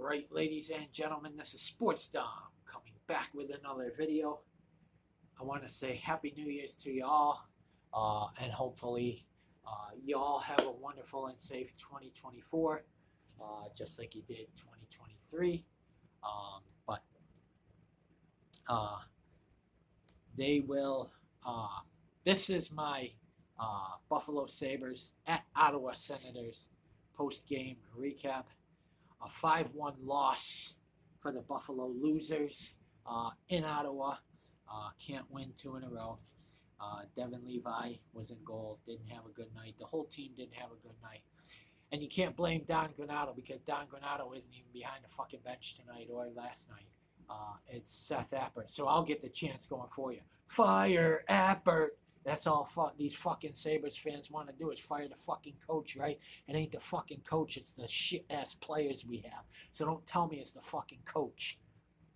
Alright, ladies and gentlemen, this is Sports Dom coming back with another video. I want to say Happy New Year's to y'all, and hopefully y'all have a wonderful and safe 2024, just like you did 2023. But they will, this is my Buffalo Sabres at Ottawa Senators post-game recap. A 5-1 loss for the Buffalo Losers in Ottawa. Can't win 2 in a row. Devin Levi was in goal. Didn't have a good night. The whole team didn't have a good night. And you can't blame Don Granato because Don Granato isn't even behind the fucking bench tonight or last night. It's Seth Appert. So I'll get the chance going for you. Fire Appert! That's all these fucking Sabres fans want to do is fire the fucking coach, right? It ain't the fucking coach. It's the shit-ass players we have. So don't tell me it's the fucking coach,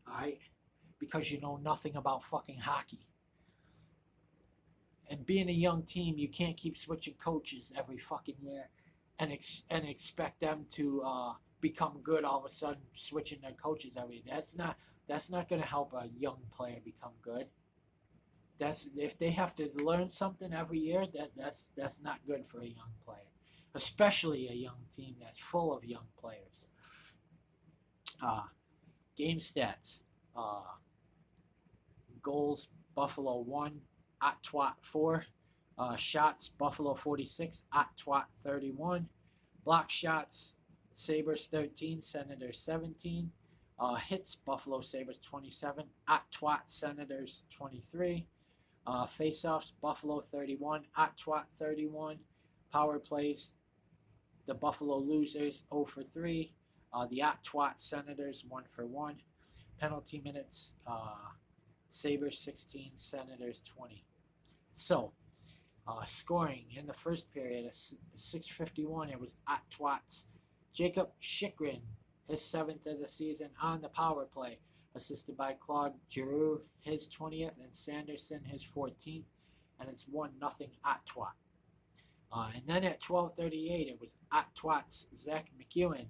all right? Because you know nothing about fucking hockey. And being a young team, you can't keep switching coaches every fucking year and expect them to become good all of a sudden switching their coaches every year. That's not going to help a young player become good. If they have to learn something every year, that's not good for a young player, especially a young team that's full of young players. Game stats: goals Buffalo 1, Ottawa 4. Shots Buffalo 46, Ottawa 31. Block shots Sabres 13, Senators 17. Hits Buffalo Sabres 27, Ottawa Senators 23. Face-offs, Buffalo 31, Ottawa 31. Power plays, the Buffalo Losers 0 for 3. The Ottawa Senators 1 for 1. Penalty minutes, Sabres 16, Senators 20. So, scoring in the first period, 6:51, it was Ottawa's Jacob Chychrun, his 7th of the season on the power play, assisted by Claude Giroux, his 20th, and Sanderson, his 14th, and it's 1-0 Ottawa. And then at 12:38, it was Ottawa's Zach McEwen,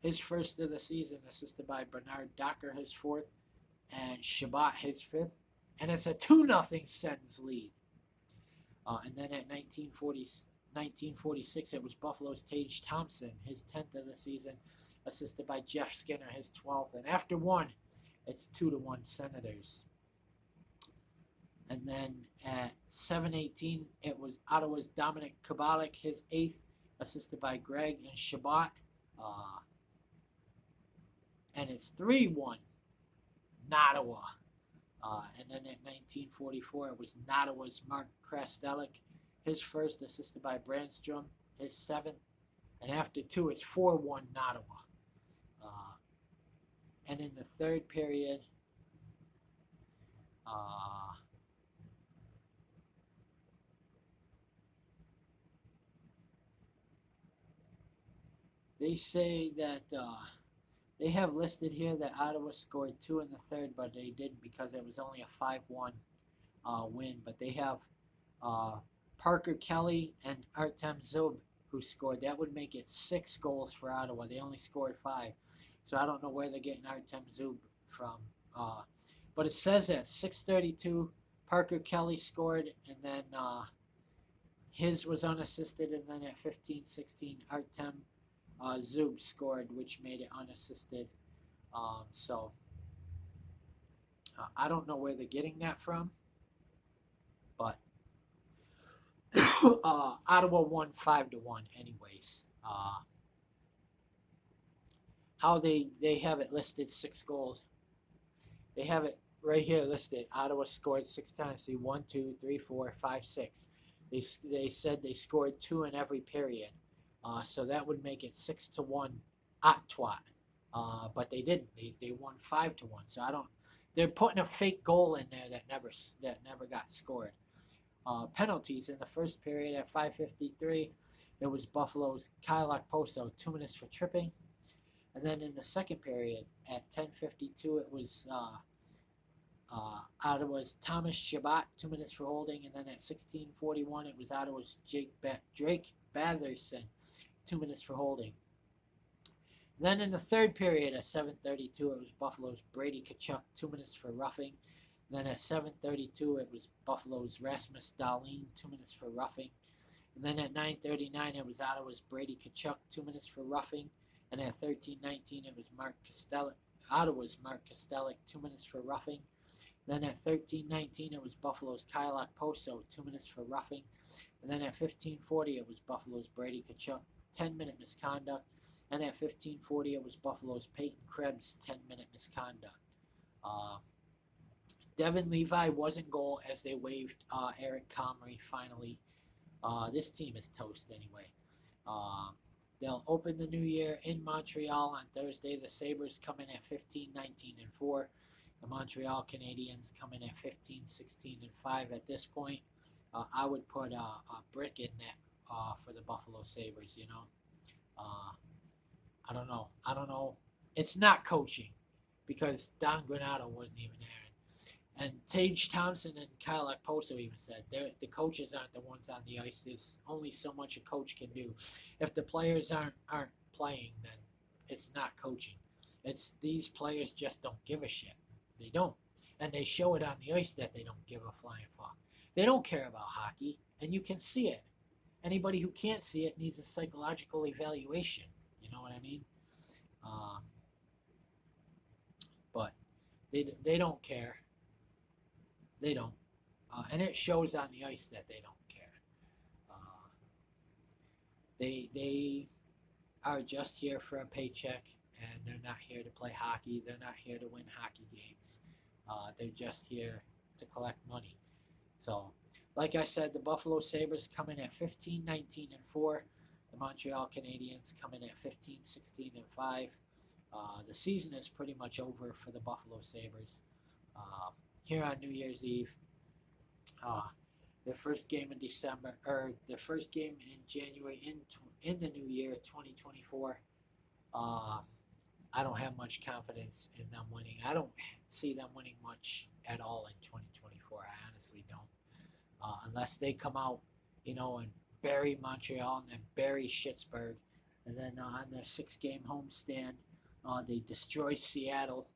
his first of the season, assisted by Bernard Docker, his 4th, and Shabbat, his 5th, and it's a 2-0 Sens lead. And then at 1946, it was Buffalo's Tage Thompson, his 10th of the season, assisted by Jeff Skinner, his 12th, and after one, it's 2-1 Senators. And then at 7:18, it was Ottawa's Dominic Kubalik, his 8th, assisted by Greg and Shabbat. And it's 3-1 Ottawa. And then at 1944, it was Ottawa's Mark Krastelik, his 1st, assisted by Brandstrom, his 7th. And after 2, it's 4-1 Ottawa. And in the third period, they say that they have listed here that Ottawa scored 2 in the third, but they didn't because it was only a 5-1 win. But they have Parker Kelly and Artem Zub who scored. That would make it 6 goals for Ottawa. They only scored 5. So I don't know where they're getting Artem Zub from. But it says at 6:32, Parker Kelly scored, and then his was unassisted, and then at 15:16, Artem Zub scored, which made it unassisted. So I don't know where they're getting that from, but Ottawa won 5-1 anyways. How they have it listed 6 goals. They have it right here listed. Ottawa scored 6 times. See, 1, 2, 3, 4, 5, 6. They said they scored 2 in every period. So that would make it 6-1 Ottawa. But they didn't. They won 5-1. So I don't. They're putting a fake goal in there that never got scored. Penalties in the first period at 5:53, it was Buffalo's Kyle Okposo, 2 minutes for tripping. And then in the second period at 10:52, it was Ottawa's Thomas Shabbat, 2 minutes for holding. And then at 16:41, it was Ottawa's Drake Batherson, 2 minutes for holding. Then in the third period at 7:32, it was Buffalo's Brady Tkachuk, 2 minutes for roughing. Then at 7:32, it was Buffalo's Rasmus Dahlin, 2 minutes for roughing. And then at 9:39, it was Ottawa's Brady Tkachuk, 2 minutes for roughing. And at 13:19, it was Ottawa's Mark Kostelik, 2 minutes for roughing. Then at 13:19, it was Buffalo's Kyle Okposo, 2 minutes for roughing. And then at 15:40, it was Buffalo's Brady Tkachuk, 10-minute misconduct. And at 15:40, it was Buffalo's Peyton Krebs, 10-minute misconduct. Devin Levi was in goal as they waived Eric Comrie finally. This team is toast anyway. They'll open the new year in Montreal on Thursday. The Sabres come in at 15-19-4. The Montreal Canadiens come in at 15-16-5 at this point. I would put a brick in that for the Buffalo Sabres, you know. I don't know. It's not coaching because Don Granato wasn't even there. And Tage Thompson and Kyle Okposo even said the coaches aren't the ones on the ice. There's only so much a coach can do. If the players aren't playing, then it's not coaching. It's these players just don't give a shit. They don't. And they show it on the ice that they don't give a flying fuck. They don't care about hockey, and you can see it. Anybody who can't see it needs a psychological evaluation. You know what I mean? But they don't care. They don't. And it shows on the ice that they don't care. They are just here for a paycheck, and they're not here to play hockey. They're not here to win hockey games. They're just here to collect money. So, like I said, the Buffalo Sabres come in at 15-19-4. The Montreal Canadiens come in at 15-16-5. The season is pretty much over for the Buffalo Sabres. Here on New Year's Eve, their first game in December, or their first game in January in the new year, 2024. I don't have much confidence in them winning. I don't see them winning much at all in 2024. I honestly don't. Unless they come out, you know, and bury Montreal and then bury Pittsburgh. And then on their 6-game homestand, they destroy Seattle.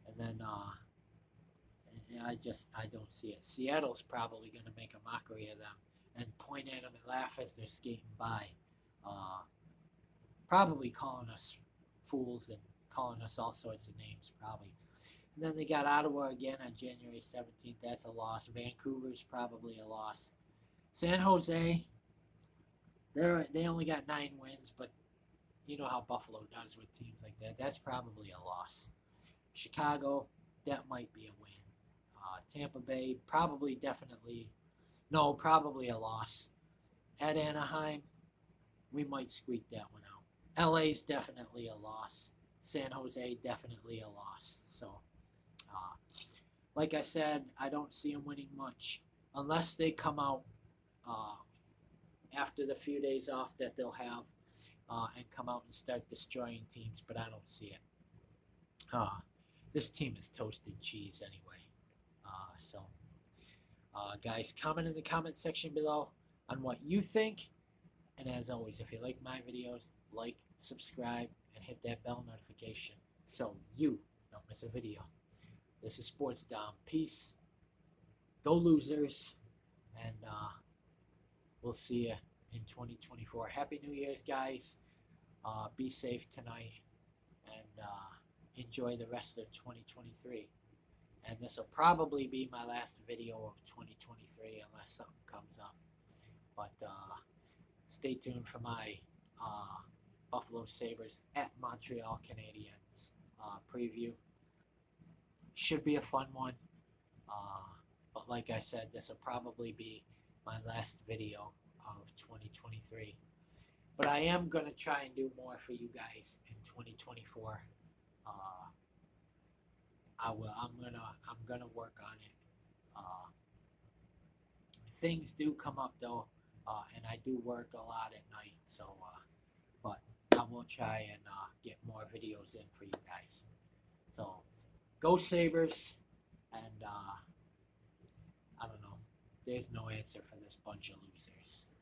And then I don't see it. Seattle's probably going to make a mockery of them and point at them and laugh as they're skating by. Probably calling us fools and calling us all sorts of names, probably. And then they got Ottawa again on January 17th. That's a loss. Vancouver's probably a loss. San Jose, they only got 9 wins, but you know how Buffalo does with teams like that. That's probably a loss. Chicago, that might be a win. Tampa Bay, probably a loss. At Anaheim, we might squeak that one out. LA's definitely a loss. San Jose, definitely a loss. So, like I said, I don't see them winning much. Unless they come out after the few days off that they'll have and come out and start destroying teams, but I don't see it. This team is toasted cheese anyway. Guys, comment in the comment section below on what you think. And as always, if you like my videos, like, subscribe, and hit that bell notification so you don't miss a video. This is Sports Dom. Peace. Go Losers. And we'll see you in 2024. Happy New Year's, guys. Be safe tonight. And enjoy the rest of 2023. And this will probably be my last video of 2023 unless something comes up. But stay tuned for my Buffalo Sabres at Montreal Canadiens preview. Should be a fun one. But like I said, this will probably be my last video of 2023. But I am going to try and do more for you guys in 2024. I'm gonna work on it. Things do come up though, and I do work a lot at night. So, but I will try and get more videos in for you guys. So, go Sabres, and I don't know. There's no answer for this bunch of losers.